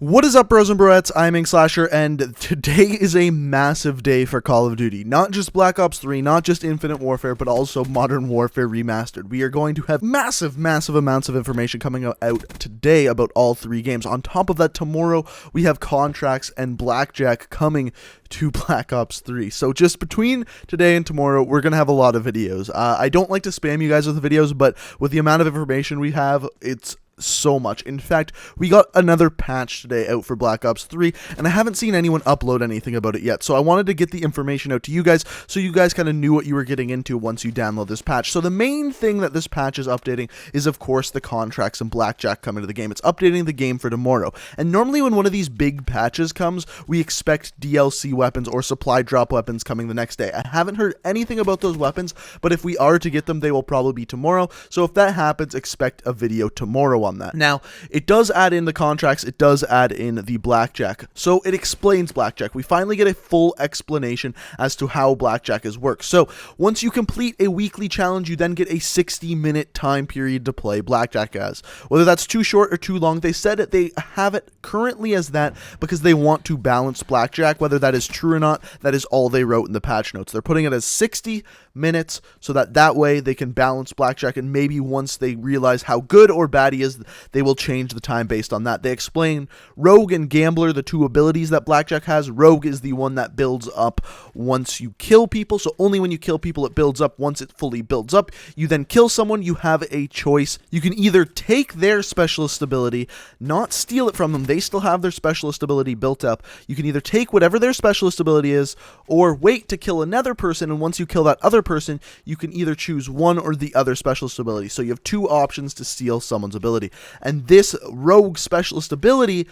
What is up, bros and broettes? I'm Inkslasher, and today is a massive day for Call of Duty. Not just Black Ops 3, not just Infinite Warfare, but also Modern Warfare Remastered. We are going to have massive amounts of information coming out today about all three games. On top of that, tomorrow we have contracts and Blackjack coming to Black Ops 3. So just between today and tomorrow, we're going to have a lot of videos. I don't like to spam you guys with the videos, but with the amount of information we have, it's so much. In fact, we got another patch today out for Black Ops 3, and I haven't seen anyone upload anything about it yet, so I wanted to get the information out to you guys so you guys kind of knew what you were getting into once you download this patch. So the main thing that this patch is updating is, of course, the contracts and Blackjack coming to the game. It's updating the game for tomorrow, and normally when one of these big patches comes, we expect DLC weapons or supply drop weapons coming the next day. I haven't heard anything about those weapons, but if we are to get them, they will probably be tomorrow, so if that happens, expect a video tomorrow on that. Now, it does add in the contracts, it does add in the Blackjack, so it explains Blackjack. We finally get a full explanation as to how Blackjack works. So, once you complete a weekly challenge, you then get a 60-minute time period to play Blackjack as. Whether that's too short or too long, they said that they have it currently as that because they want to balance Blackjack. Whether that is true or not, that is all they wrote in the patch notes. They're putting it as 60 minutes so that way they can balance Blackjack, and maybe once they realize how good or bad he is, they will change the time based on that. They explain Rogue and Gambler, the two abilities that Blackjack has. Rogue is the one that builds up once you kill people, so only when you kill people it builds up. Once it fully builds up, you then kill someone. You have a choice. You can either take their specialist ability, not steal it from them. They still have their specialist ability built up. You can either take whatever their specialist ability is, or wait to kill another person, and once you kill that other person, you can either choose one or the other specialist ability. So you have two options to steal someone's ability. And this Rogue specialist ability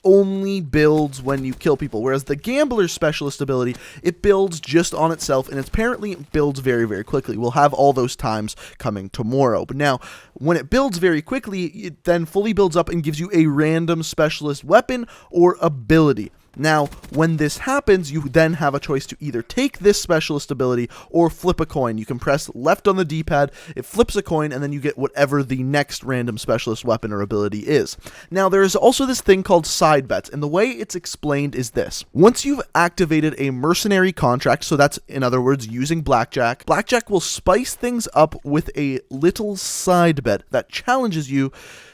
only builds when you kill people, whereas the Gambler's specialist ability, it builds just on itself, and it apparently builds very quickly. We'll have all those times coming tomorrow. But now, when it builds very quickly, it then fully builds up and gives you a random specialist weapon or ability. Now, when this happens, you then have a choice to either take this specialist ability or flip a coin. You can press left on the D-pad, it flips a coin, and then you get whatever the next random specialist weapon or ability is. Now, there is also this thing called side bets, and the way it's explained is this. Once you've activated a mercenary contract, so that's, in other words, using Blackjack, Blackjack will spice things up with a little side bet that challenges you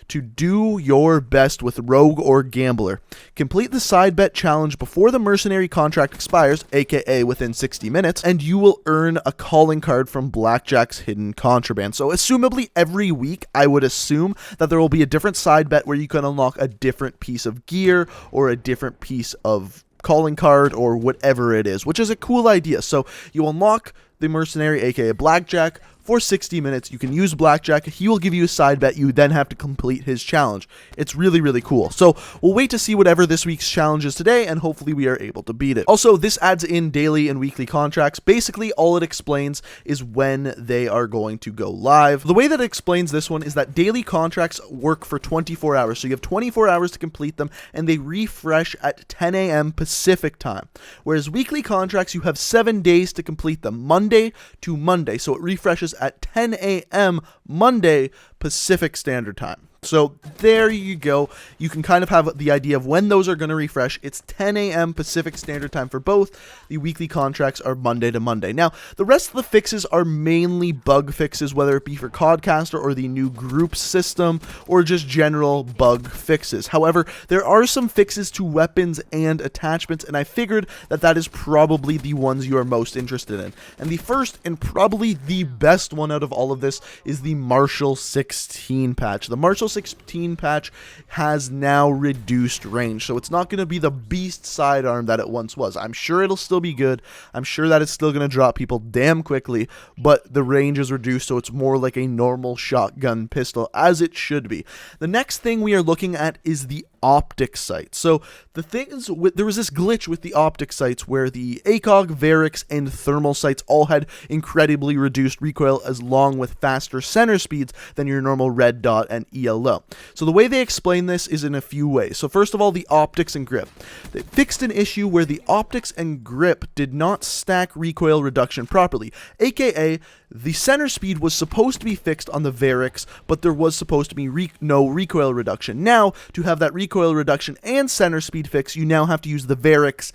to do your best with Rogue or Gambler. Complete the side bet challenge before the mercenary contract expires, aka within 60 minutes, and you will earn a calling card from Blackjack's hidden contraband. So assumably every week, I would assume that there will be a different side bet where you can unlock a different piece of gear or a different piece of calling card or whatever it is, which is a cool idea. So you unlock the mercenary, aka Blackjack, for 60 minutes. You can use Blackjack. He will give you a side bet. You then have to complete his challenge. It's really cool. So we'll wait to see whatever this week's challenge is today, and hopefully we are able to beat it. Also, this adds in daily and weekly contracts. Basically, all it explains is when they are going to go live. The way that it explains this one is that daily contracts work for 24 hours. So you have 24 hours to complete them, and they refresh at 10 a.m. Pacific time. Whereas weekly contracts, you have 7 days to complete them, Monday to Monday. So it refreshes at 10 a.m. Monday Pacific Standard Time. So there you go. You can kind of have the idea of when those are going to refresh. It's 10 a.m. Pacific Standard Time for both. The weekly contracts are Monday to Monday. Now, the rest of the fixes are mainly bug fixes, whether it be for Codcaster or the new group system or just general bug fixes. However, there are some fixes to weapons and attachments, and I figured that that is probably the ones you are most interested in. And the first and probably the best one out of all of this is the Marshall 16 patch. The Marshall 16 patch has now reduced range, so it's not going to be the beast sidearm that it once was. I'm sure it'll still be good. I'm sure that it's still going to drop people damn quickly, but the range is reduced, so it's more like a normal shotgun pistol, as it should be. The next thing we are looking at is the optic sights. So the thing is, there was this glitch with the optic sights where the ACOG, Varix, and thermal sights all had incredibly reduced recoil along with faster center speeds than your normal red dot and ELO. So the way they explain this is in a few ways. So first of all, the optics and grip. They fixed an issue where the optics and grip did not stack recoil reduction properly, aka the center speed was supposed to be fixed on the Varix, but there was supposed to be no recoil reduction. Now, to have that recoil recoil reduction and center speed fix, you now have to use the Varix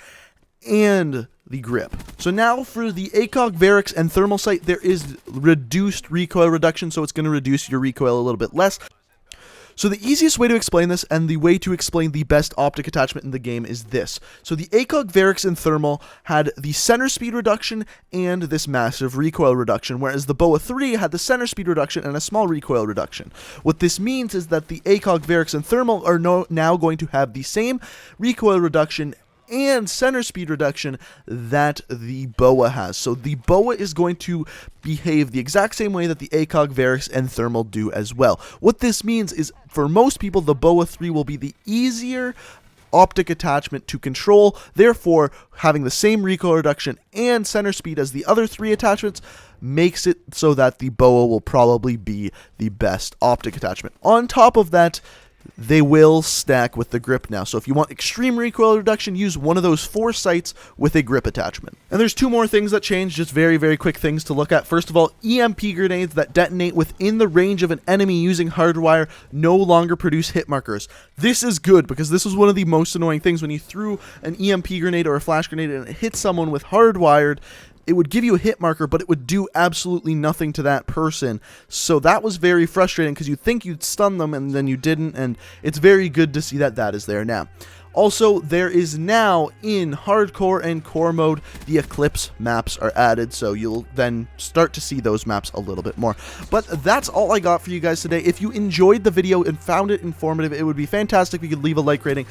and the grip. So now for the ACOG, Varix, and Thermal Sight, there is reduced recoil reduction, so it's going to reduce your recoil a little bit less. So the easiest way to explain this, and the way to explain the best optic attachment in the game, is this. So the ACOG, Varix, and Thermal had the center speed reduction and this massive recoil reduction, whereas the BOA 3 had the center speed reduction and a small recoil reduction. What this means is that the ACOG, Varix, and Thermal are now going to have the same recoil reduction and center speed reduction that the BOA has. So the BOA is going to behave the exact same way that the ACOG, Varix, and Thermal do as well. What this means is, for most people, the BOA 3 will be the easier optic attachment to control, therefore having the same recoil reduction and center speed as the other 3 attachments makes it so that the BOA will probably be the best optic attachment. On top of that, they will stack with the grip now. So if you want extreme recoil reduction, use one of those 4 sights with a grip attachment. And there's 2 more things that change, just very, very quick things to look at. First of all, EMP grenades that detonate within the range of an enemy using hardwire no longer produce hit markers. This is good, because this was one of the most annoying things when you threw an EMP grenade or a flash grenade and it hit someone with hardwired. It would give you a hit marker, but it would do absolutely nothing to that person. So that was very frustrating, because you'd think you'd stun them and then you didn't, and it's very good to see that that is there now. Also, there is now, in Hardcore and Core mode, the Eclipse maps are added, so you'll then start to see those maps a little bit more. But that's all I got for you guys today. If you enjoyed the video and found it informative, it would be fantastic if you could leave a like rating.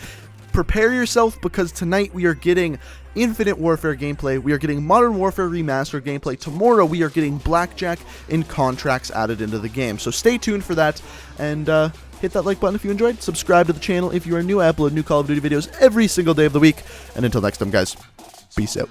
Prepare yourself, because tonight we are getting Infinite Warfare gameplay, we are getting Modern Warfare Remastered gameplay, tomorrow we are getting Blackjack and Contracts added into the game. So stay tuned for that, and hit that like button if you enjoyed, subscribe to the channel if you are new. I upload new Call of Duty videos every single day of the week, and until next time guys, peace out.